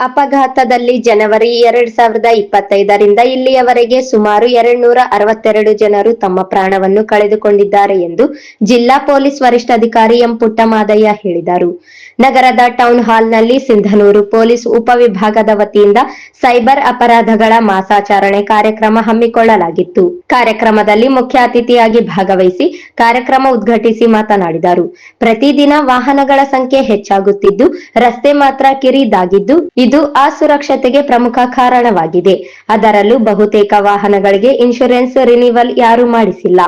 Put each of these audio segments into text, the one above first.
ಅಪಘಾತದಲ್ಲಿ ಜನವರಿ 2025ರಿಂದ ಇಲ್ಲಿಯವರೆಗೆ ಸುಮಾರು 262 ಜನರು ತಮ್ಮ ಪ್ರಾಣವನ್ನು ಕಳೆದುಕೊಂಡಿದ್ದಾರೆ ಎಂದು ಜಿಲ್ಲಾ ಪೊಲೀಸ್ ವರಿಷ್ಠಾಧಿಕಾರಿ ಎಂ ಪುಟ್ಟಮಾದಯ್ಯ ಹೇಳಿದರು. ನಗರದ ಟೌನ್ ಹಾಲ್ನಲ್ಲಿ ಸಿಂಧನೂರು ಪೊಲೀಸ್ ಉಪವಿಭಾಗದ ವತಿಯಿಂದ ಸೈಬರ್ ಅಪರಾಧಗಳ ಮಾಸಾಚರಣೆ ಕಾರ್ಯಕ್ರಮ ಹಮ್ಮಿಕೊಳ್ಳಲಾಗಿತ್ತು. ಕಾರ್ಯಕ್ರಮದಲ್ಲಿ ಮುಖ್ಯ ಅತಿಥಿಯಾಗಿ ಭಾಗವಹಿಸಿ ಕಾರ್ಯಕ್ರಮ ಉದ್ಘಾಟಿಸಿ ಮಾತನಾಡಿದರು. ಪ್ರತಿದಿನ ವಾಹನಗಳ ಸಂಖ್ಯೆ ಹೆಚ್ಚಾಗುತ್ತಿದ್ದು, ರಸ್ತೆ ಮಾತ್ರ ಕಿರಿದಾಗಿದ್ದು ಇದು ಅಸುರಕ್ಷತೆಗೆ ಪ್ರಮುಖ ಕಾರಣವಾಗಿದೆ. ಅದರಲ್ಲೂ ಬಹುತೇಕ ವಾಹನಗಳಿಗೆ ಇನ್ಶೂರೆನ್ಸ್ ರಿನಿವಲ್ ಯಾರೂ ಮಾಡಿಸಿಲ್ಲ.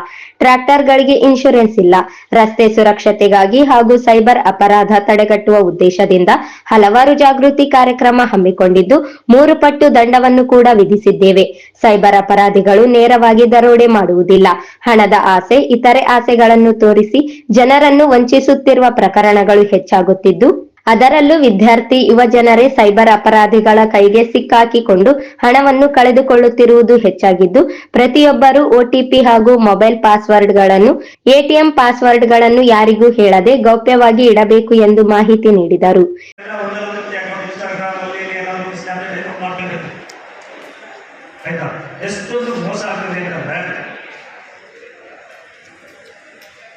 ಟ್ರ್ಯಾಕ್ಟರ್ಗಳಿಗೆ ಇನ್ಶೂರೆನ್ಸ್ ಇಲ್ಲ. ರಸ್ತೆ ಸುರಕ್ಷತೆಗಾಗಿ ಹಾಗೂ ಸೈಬರ್ ಅಪರಾಧ ತಡೆಗಟ್ಟುವ ಉದ್ದೇಶದಿಂದ ಹಲವಾರು ಜಾಗೃತಿ ಕಾರ್ಯಕ್ರಮ ಹಮ್ಮಿಕೊಂಡಿದ್ದು 3 ಪಟ್ಟು ದಂಡವನ್ನು ಕೂಡ ವಿಧಿಸಿದ್ದೇವೆ. ಸೈಬರ್ ಅಪರಾಧಿಗಳು ನೇರವಾಗಿ ದರೋಡೆ ಮಾಡುವುದಿಲ್ಲ. ಹಣದ ಆಸೆ, ಇತರೆ ಆಸೆಗಳನ್ನು ತೋರಿಸಿ ಜನರನ್ನು ವಂಚಿಸುತ್ತಿರುವ ಪ್ರಕರಣಗಳು ಹೆಚ್ಚಾಗುತ್ತಿದ್ದು, ಅದರಲ್ಲೂ ವಿದ್ಯಾರ್ಥಿ ಯುವ ಜನರೇ ಸೈಬರ್ ಅಪರಾಧಿಗಳ ಕೈಗೆ ಸಿಕ್ಕಾಕಿಕೊಂಡು ಹಣವನ್ನು ಕಳೆದುಕೊಳ್ಳುತ್ತಿರುವುದು ಹೆಚ್ಚಾಗಿದ್ದು, ಪ್ರತಿಯೊಬ್ಬರು ಒಟಿಪಿ ಹಾಗೂ ಮೊಬೈಲ್ ಪಾಸ್ವರ್ಡ್ಗಳನ್ನು, ಎಟಿಎಂ ಪಾಸ್ವರ್ಡ್ಗಳನ್ನು ಯಾರಿಗೂ ಹೇಳದೆ ಗೌಪ್ಯವಾಗಿ ಇಡಬೇಕು ಎಂದು ಮಾಹಿತಿ ನೀಡಿದರು.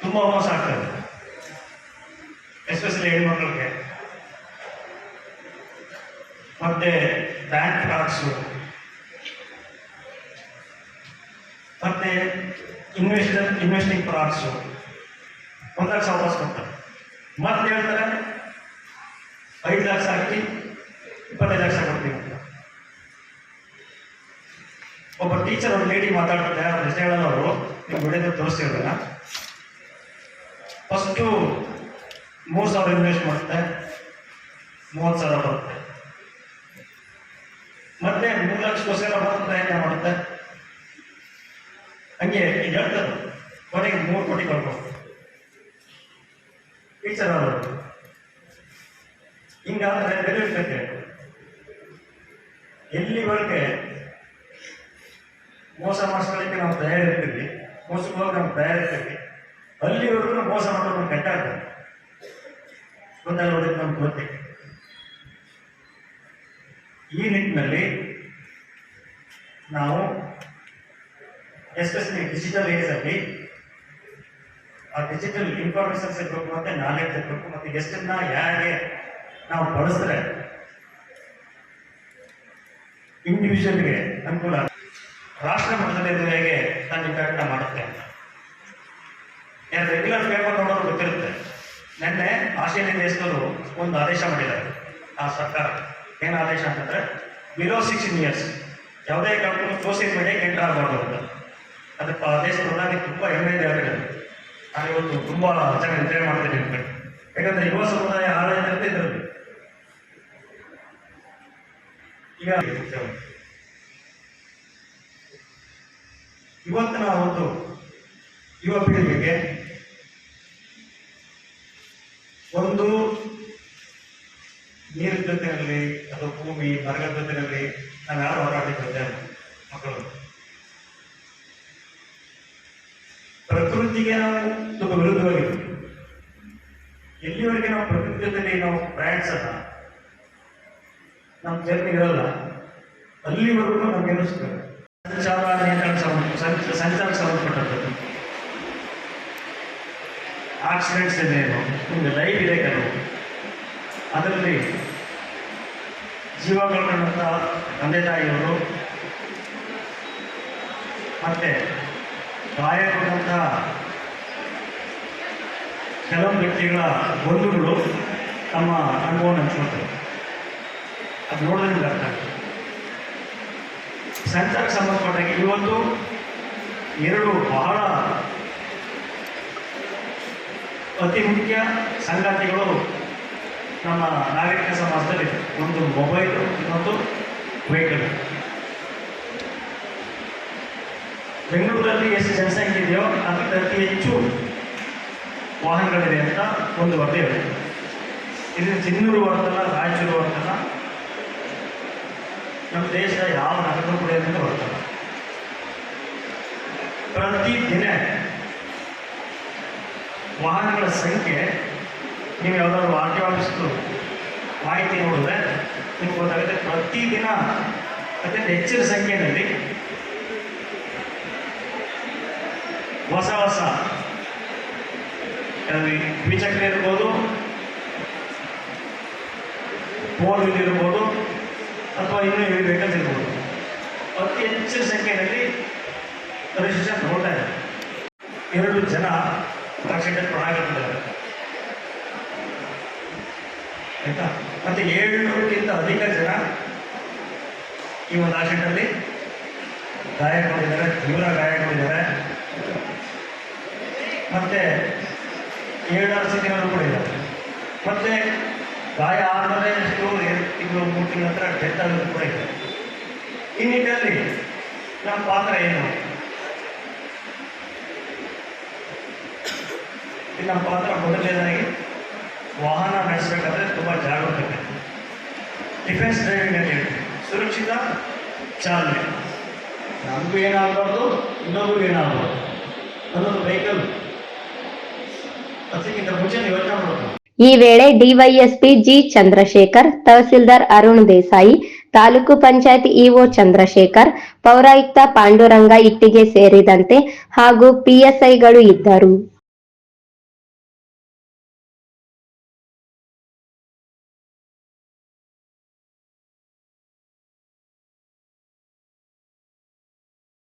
ತುಂಬಾ ಮೋಸ ಆಗ್ತದೆ, ಎಸ್ಪೆಷಲಿ ಹೆಣ್ಮಕ್ಳಿಗೆ. ಮತ್ತೆ ಬ್ಯಾಂಕ್ ಫ್ರಾಡ್ಸು, ಮತ್ತೆ ಇನ್ವೆಸ್ಟಿಂಗ್ ಫ್ರಾಡ್ಸು. 1 ಲಕ್ಷ ವಾಪಸ್ ಕೊಡ್ತಾರೆ, ಮತ್ತೆ ಹೇಳ್ತಾರೆ 5 ಲಕ್ಷ ಹಾಕಿ 25 ಲಕ್ಷ ಕೊಡ್ತೀವಿ ಅಂತ. ಒಬ್ಬ ಟೀಚರ್ ಒಂದು ಲೇಡಿ ಮಾತಾಡ್ತಾರೆ, ಅವ್ರ ಹೆಸರು ಹೇಳಲ್ಲ, ಅವರು ನೀವು ವಿಡಿಯೋದಲ್ಲಿ ತೋರಿಸ್ತಿರಲ್ಲ. ಫಸ್ಟು 3,000 ಇನ್ವೆಸ್ಟ್ ಮಾಡುತ್ತೆ, 30,000 ಬರುತ್ತೆ. ಮತ್ತೆ 3 ಲಕ್ಷಕ್ಕೋಸ್ಕರ ಪ್ರಯತ್ನ ಮಾಡುತ್ತೆ. ಹಂಗೆ ಈಗ ಹೇಳ್ತಾರೆ, ಕೊನೆಗೆ 3 ಕೋಟಿ ಕೊಡ್ಬೋದು ಟೀಚರ್ ಅವರು. ಹಿಂಗಾದ್ರೆ ಬೆಲೆ ಇರ್ತೈತೆ. ಎಲ್ಲಿವರೆಗೆ ಮೋಸ ಮಾಡಿಸ್ಕೊಳ್ಳಿಕ್ಕೆ ನಾವು ತಯಾರಿರ್ತೀವಿ, ಮೋಸಕ್ಕೆ ಹೋಗಿ ನಾವು ತಯಾರಿರ್ತೀವಿ, ಅಲ್ಲಿವರೆಗೂ ಮೋಸ ಮಾಡೋದು ಕೆಟ್ಟ ಆಗ್ತದೆ. ಗೊತ್ತಾಗೋದಕ್ಕೆ ನಮ್ಗೆ ಗೊತ್ತಿದೆ. ಈ ನಿಟ್ಟಿನಲ್ಲಿ ನಾವು ಎಸ್ಪೆಷಲಿ ಡಿಜಿಟಲ್ ಏಜಲ್ಲಿ ಆ ಡಿಜಿಟಲ್ ಇನ್ಫಾರ್ಮೇಶನ್ಸ್ ಇರಬೇಕು, ಮತ್ತೆ ನಾಲೆಡ್ಜ್ ಇರಬೇಕು, ಮತ್ತೆ ಎಷ್ಟನ್ನ ಯಾರಿಗೆ ನಾವು ಬಳಸಿದ್ರೆ ಇಂಡಿವಿಜುವಲ್ಗೆ ಅನುಕೂಲ, ರಾಷ್ಟ್ರ ಮಟ್ಟದಲ್ಲಿ ಹೇಗೆ ತನ್ನ ಇಂಪ್ಯಾಕ್ಟ್ ಮಾಡುತ್ತೆ ಅಂತ. ಯಾರು ರೆಗ್ಯುಲರ್ ಪೇಪರ್ ನೋಡೋದು ಗೊತ್ತಿರುತ್ತೆ. ನಿನ್ನೆ ಆಸ್ಟ್ರೇಲಿಯಾ ದೇಶದವರು ಒಂದು ಆದೇಶ ಮಾಡಿದ್ದಾರೆ, ಆ ಸರ್ಕಾರ. ಏನು ಆದೇಶ ಅಂತಂದ್ರೆ, ಬಿಲೋ 16 ಇಯರ್ಸ್ ಯಾವುದೇ ಕಾರಣಕ್ಕೂ ಸೋಷಿಯಲ್ ಮೀಡಿಯಾಗೆ ಎಂಟರ್ ಆಗಬಾರ್ದು ಅಂತ. ಅದಕ್ಕೆ ಆ ದೇಶ ಪ್ರಧಾನಿ ತುಂಬ ಹೆಮ್ಮೆಯಿಂದ ಹೇಳಿದ್ದಾರೆ. ನಾನು ಇವತ್ತು ತುಂಬ ಚೆನ್ನಾಗಿ ನಿದ್ರೆ ಮಾಡ್ತೀನಿ ಅಂತ. ಯಾಕಂದ್ರೆ ಯುವ ಸಮುದಾಯ ಆಡಳಿತ ಇದರಲ್ಲಿ ಈಗ ಇವತ್ತಿನ ಒಂದು ಯುವ ಪೀಳಿಗೆಗೆ ಒಂದು ನೀರಿನ ಜೊತೆಯಲ್ಲಿ ಅಥವಾ ಭೂಮಿ ಮರಗಳ ಜೊತೆಯಲ್ಲಿ ನಾವು ಯಾರು ಹೋರಾಡಿದ್ದೇವೆ ಮಕ್ಕಳು. ಪ್ರಕೃತಿಗೆ ನಾವು ತುಂಬ ವಿರುದ್ಧವಾಗಿದ್ದೀವಿ. ಎಲ್ಲಿವರೆಗೆ ನಾವು ಪ್ರಕೃತಿ ಜೊತೆಲಿ ನಾವು ಪ್ರಯಾಣಿಸಲ್ಲ, ನಮ್ಮ ಜರ್ನಿ ಇರಲ್ಲ, ಅಲ್ಲಿವರೆಗೂ ನಮ್ಗೆ ಅನಿಸ್ತದೆ. ಸಂಚಾರ ನಿಯಂತ್ರಣ ಸಂಚಾರಕ್ಕೆ ಸಂಬಂಧಪಟ್ಟದ್ದು ಆಕ್ಸಿಡೆಂಟ್ಸ್ ಏನು, ನಿಮಗೆ ಲೈವ್ ಇದೆ ಕೆಲವು. ಅದರಲ್ಲಿ ಜೀವ ಕಳ್ಕೊಂಡಂಥ ತಂದೆ ತಾಯಿಯವರು ಮತ್ತೆ ಗಾಯಗೊಂಡಂಥ ಕೆಲವು ವ್ಯಕ್ತಿಗಳ ಬಂಧುಗಳು ತಮ್ಮ ಅನುಭವವನ್ನು ಹಂಚ್ಕೊಳ್ತಾರೆ. ಅದು ನೋಡೋದ್ರಿಂದ ಅರ್ಥ ಆಗ್ತದೆ. ಸಂಚಾರಕ್ಕೆ ಸಂಬಂಧಪಟ್ಟಾಗಿ ಇವತ್ತು 2 ಬಹಳ ಅತಿ ಮುಖ್ಯ ಸಂಗತಿಗಳು ನಮ್ಮ ನಾಗರಿಕ ಸಮಾಜದಲ್ಲಿ. ಒಂದು ಮೊಬೈಲ್, ಇನ್ನೊಂದು ವೆಹಿಕಲ್. ಬೆಂಗಳೂರಲ್ಲಿ ಎಷ್ಟು ಜನಸಂಖ್ಯೆ ಇದೆಯೋ ಅದಕ್ಕೆ ಅತಿ ಹೆಚ್ಚು ವಾಹನಗಳಿದೆ ಅಂತ ಒಂದು ವರದಿ ಇದೆ. ಇದು ಚಿನ್ನೂರು ಬರ್ತಲ್ಲ, ರಾಯಚೂರು ಬರ್ತಲ್ಲ, ನಮ್ಮ ದೇಶದ ಯಾವ ನಗರ ಕೂಡ ಬರ್ತಲ್ಲ. ಪ್ರತಿದಿನ ವಾಹನಗಳ ಸಂಖ್ಯೆ ನೀವು ಯಾವುದಾದ್ರು ಆರ್ ಟಿ ಆಫೀಸ್ದು ಮಾಹಿತಿ ನೋಡಿದ್ರೆ ನಿಮ್ಗೆ ಗೊತ್ತಾಗುತ್ತೆ ಪ್ರತಿದಿನ ಅತ್ಯಂತ ಹೆಚ್ಚಿನ ಸಂಖ್ಯೆಯಲ್ಲಿ ಹೊಸ ಹೊಸ ದ್ವಿಚಕ್ರ ಇರ್ಬೋದು, ಫೋರ್ ವೀಲ್ ಇರ್ಬೋದು, ಅಥವಾ ಇನ್ನೂ ಹೆವಿ ವೆಹಿಕಲ್ಸ್ ಇರ್ಬೋದು, ಅತಿ ಹೆಚ್ಚಿನ ಸಂಖ್ಯೆಯಲ್ಲಿ ರಿಜಿಸ್ಟ್ರೇಷನ್ ತಗೊಳ್ತಾ ಇದೆ. 2 ಜನ ಆಕ್ಸಿಡೆಂಟ್ ಪ್ರಾಣಾಗಿರ್ತಾರೆ ಆಯ್ತಾ. ಮತ್ತು 700ಕ್ಕಿಂತ ಅಧಿಕ ಜನ ಈ ಒಂದು ಆಕ್ಸಿಡೆಂಟಲ್ಲಿ ಗಾಯಗೊಂಡಿದ್ದಾರೆ, ತೀವ್ರ ಗಾಯಗೊಂಡಿದ್ದಾರೆ. ಮತ್ತು 7 ನರ್ಸಿಂಗ್ನವರು ಕೂಡ ಇದ್ದಾರೆ. ಮತ್ತು ಗಾಯ ಆದಮೇಲೆ 2 ತಿಂಗಳು 3 ತಿಂಗಳ ನಂತರ ಡೆತ್ ಆಗೋದು ಕೂಡ ಇದೆ. ಈ ನಿಟ್ಟಿನಲ್ಲಿ ನಮ್ಮ ಪಾತ್ರ ಏನು? ನಮ್ಮ ಪಾತ್ರ ಮೊದಲನೇದಾಗಿ ವಾಹನ ನಡೆಸಬೇಕಾದ್ರೆ ತುಂಬ ಜಾಗರೂಕತೆ, ಡಿಫೆನ್ಸ್ ಡ್ರೈವಿಂಗ್ ಅಂತ ಹೇಳ್ತೀವಿ, ಸುರಕ್ಷಿತ ಚಾಲನೆ. ನಮಗೂ ಏನಾಗಬಾರ್ದು, ಇನ್ನೊಬ್ರಿಗೂ ಏನಾಗಬಾರ್ದು ಅನ್ನೋದು ವೆಹಿಕಲ್ ಅದಕ್ಕಿಂತ ಮುಂಚೆ ಯೋಚನೆ ಮಾಡಬೇಕು. ಈ ವೇಳೆ DYSP G Chandrashekar, tahsildar Arun Desai, taluk panchayat EO Chandrashekar, ಪೌರಾಯುಕ್ತ ಪಾಂಡುರಂಗ ಇಟ್ಟಿಗೆ ಸೇರಿದಂತೆ ಹಾಗೂ ಪಿಎಸ್ಐಗಳು ಇದ್ದರು.